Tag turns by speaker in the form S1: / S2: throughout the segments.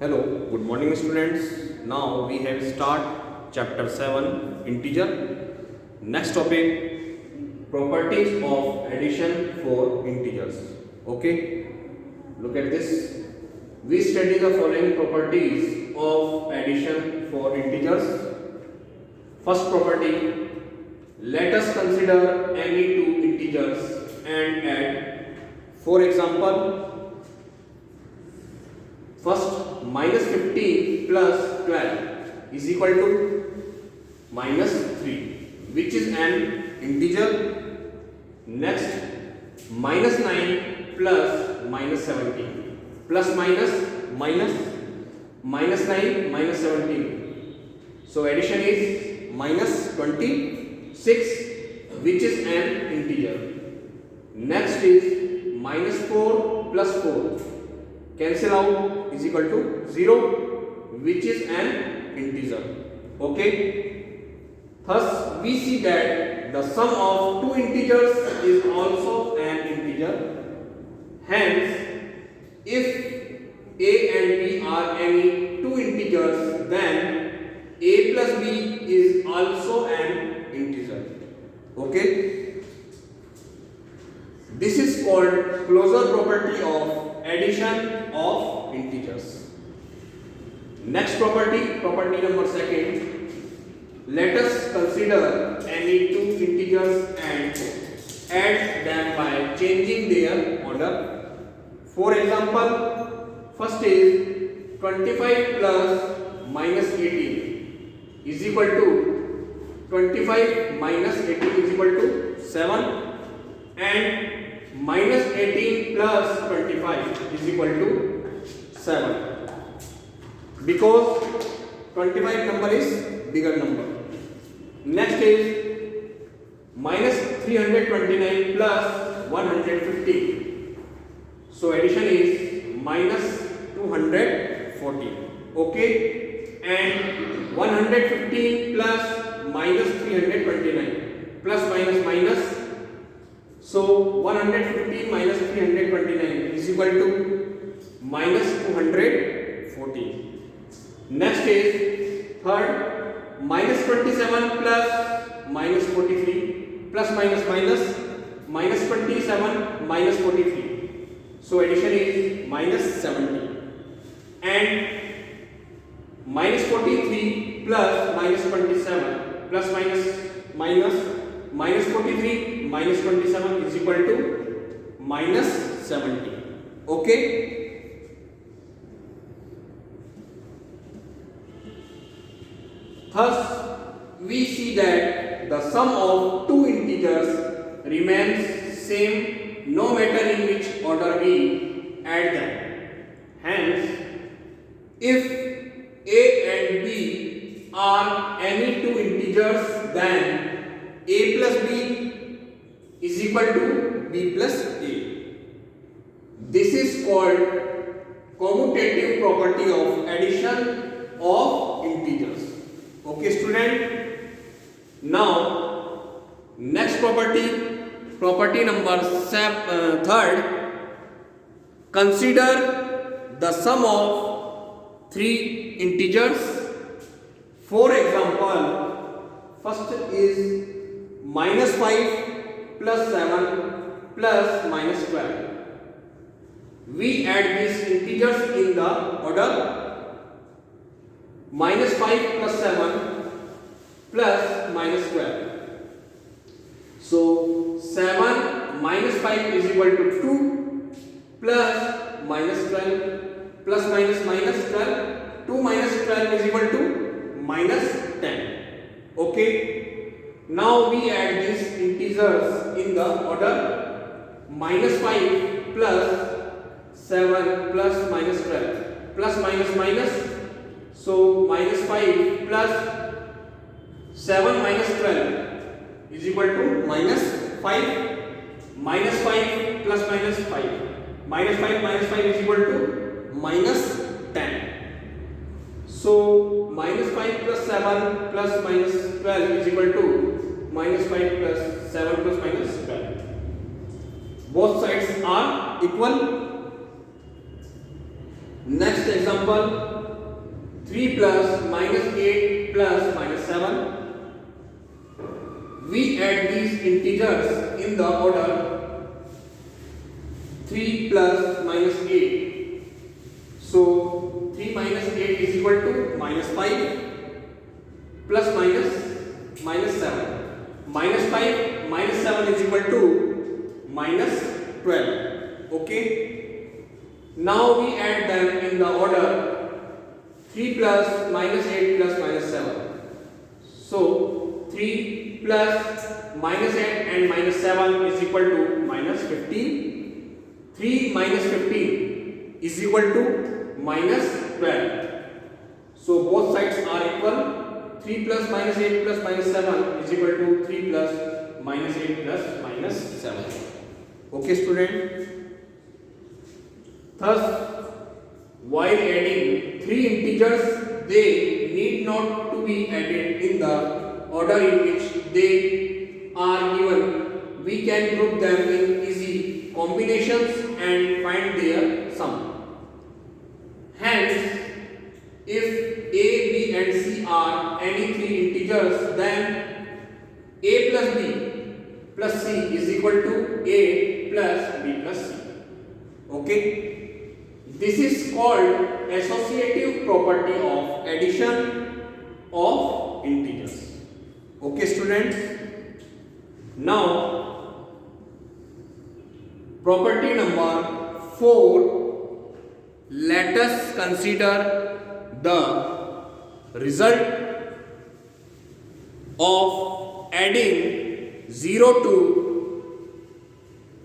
S1: Hello, good morning students. Now we have start chapter 7 integer. Next topic properties of addition for integers. Okay, look at this. We study the following properties of addition for integers. First property, let us consider any two integers and add. For example, first, minus 15 plus 12 is equal to minus 3, which is an integer. Next, minus 9 plus minus 17 plus minus 9 minus 17. So addition is minus 26, which is an integer. Next is minus 4 plus 4. Cancel out is equal to 0, which is an integer. Okay. Thus, we see that the sum of two integers is also an integer. Hence, if a and b are any two integers, then a plus b is also an integer. Okay. This is called closure property of addition of integers. Next property, property number second. Let us consider any two integers and add them by changing their order. For example, first is 25 plus minus 18 is equal to 25 minus 18 is equal to 7, and minus 18 plus 25 is equal to 7, because 25 number is bigger number. Next is minus 329 plus 150. So addition is minus 240. Okay, and 115 plus minus 329 plus minus. So 115 minus 329 is equal to minus 240. Next is third, minus 27 plus minus 43 plus minus 27 minus 43. So addition is minus 70. And minus 43 plus minus 27 plus minus 43 minus 27 is equal to minus 70. Okay. Thus, we see that the sum of two integers remains same no matter in which order we add them. Hence, if a and b are any two integers, then a plus b is equal to b plus a. This is called commutative property of addition of integers. Okay, student. Now, next property number third. Consider the sum of three integers. For example, first is minus 5 plus 7 plus minus 12. We add these integers in the order minus 5 plus 7 plus minus 12. So 7 minus 5 is equal to 2 plus minus 12 plus minus 12. 2 minus 12 is equal to minus 10. Okay. Now we add these integers in the order minus 5 plus 7 plus minus 12 plus minus. So minus 5 plus 7 minus 12 is equal to minus 5. Minus 5 plus minus 5. Minus 5 is equal to minus 10. So minus 5 plus 7 plus minus 12 is equal to minus 5 plus 7 plus minus 12. Both sides are equal. Next example. example, 3 plus minus 8 plus minus 7. We add these integers in the order 3 plus minus 8. So 3 minus 8 is equal to minus 5 plus minus 7. Minus 5 minus 7 is equal to minus 12. Okay. Now we add them in the order 3 plus minus 8 plus minus 7. So 3 plus minus 8 and minus 7 is equal to minus 15. 3 minus 15 is equal to minus 12. So both sides are equal. 3 plus minus 8 plus minus 7 is equal to 3 plus minus 8 plus minus 7. Okay, student. Thus, while adding three integers, they need not to be added in the order in which they are given. We can group them in easy combinations and find their sum. Hence, if A, B and C are any three integers, then A plus B plus C is equal to A plus B plus C. Okay. This is called associative property of addition of integers. Okay, students. Now, property number 4. Let us consider the result of adding 0 to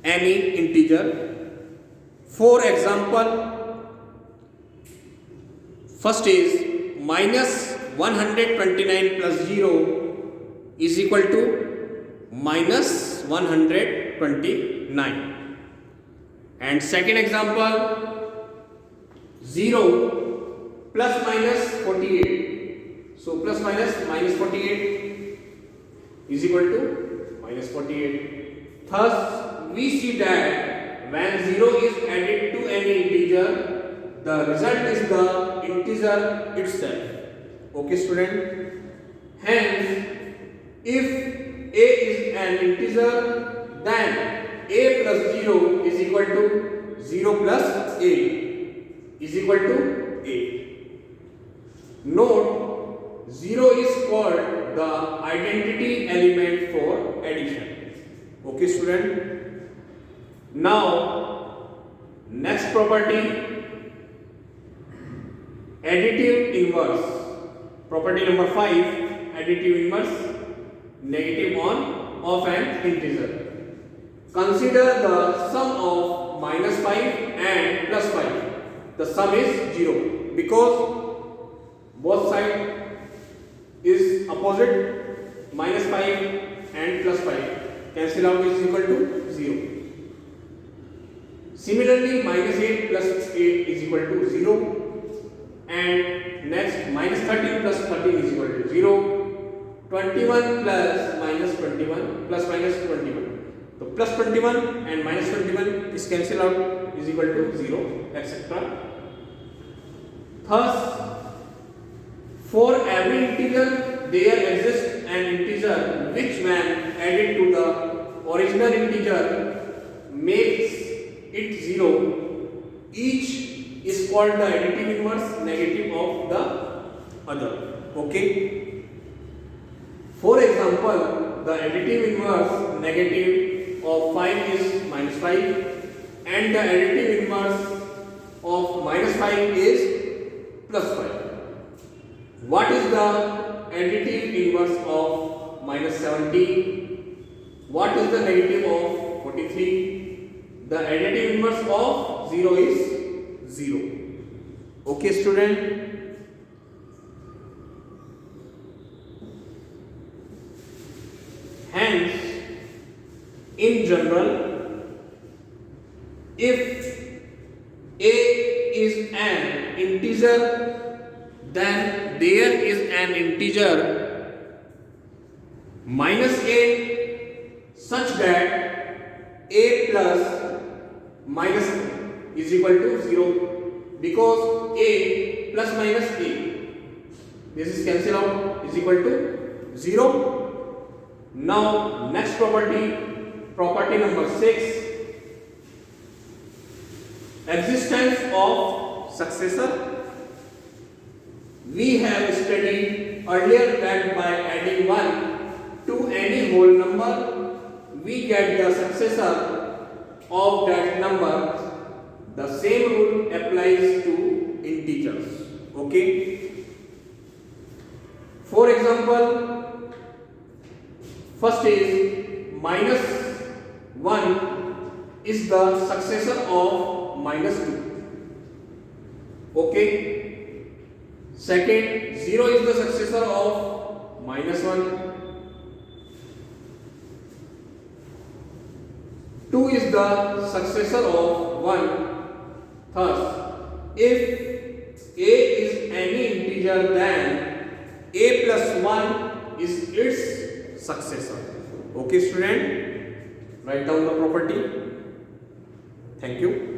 S1: any integer. For example, first is minus 129 plus 0 is equal to minus 129. And second example, 0 plus minus 48. So plus minus minus 48 is equal to minus 48. Thus, we see that when 0 is added to any integer, the result is the integer itself. Okay, student. Hence, if A is an integer, then A plus 0 is equal to 0 plus A is equal to A. Note, 0 is called the identity element for addition. Okay, student. Now, next property, additive inverse. Property number 5, additive inverse, negative on of an integer. Consider the sum of minus 5 and plus 5. The sum is 0 because both side is opposite. Minus 5 and plus 5 cancel out is equal to 0. Similarly, minus 8 plus 8 is equal to 0. And next, minus 13 plus 13 is equal to 0. 21 plus minus 21 plus minus 21. So plus 21 and minus 21 is cancelled out is equal to 0, etc. Thus, for every integer there exists an integer which when added to the original integer makes it 0. Each is called the additive inverse negative of the other. Okay. For example, the additive inverse negative of 5 is minus 5 and the additive inverse of minus 5 is plus 5. What is the additive inverse of minus 17? What is the negative of 43? The additive inverse of 0 is 0. Okay, student. Hence, in general, if A is an integer, then there is an integer minus A such that A plus minus is equal to 0. because a plus minus a, this is cancel out, is equal to 0. Now next property number 6, existence of successor. We have studied earlier that by adding 1 to any whole number, we get the successor of that number. The same rule applies to integers. Okay. For example, first is minus 1 is the successor of minus 2. Okay. Second, 0 is the successor of minus 1. 2 is the successor of 1. Thus, if a is any integer, then a plus 1 is its successor. Okay, student? Write down the property. Thank you.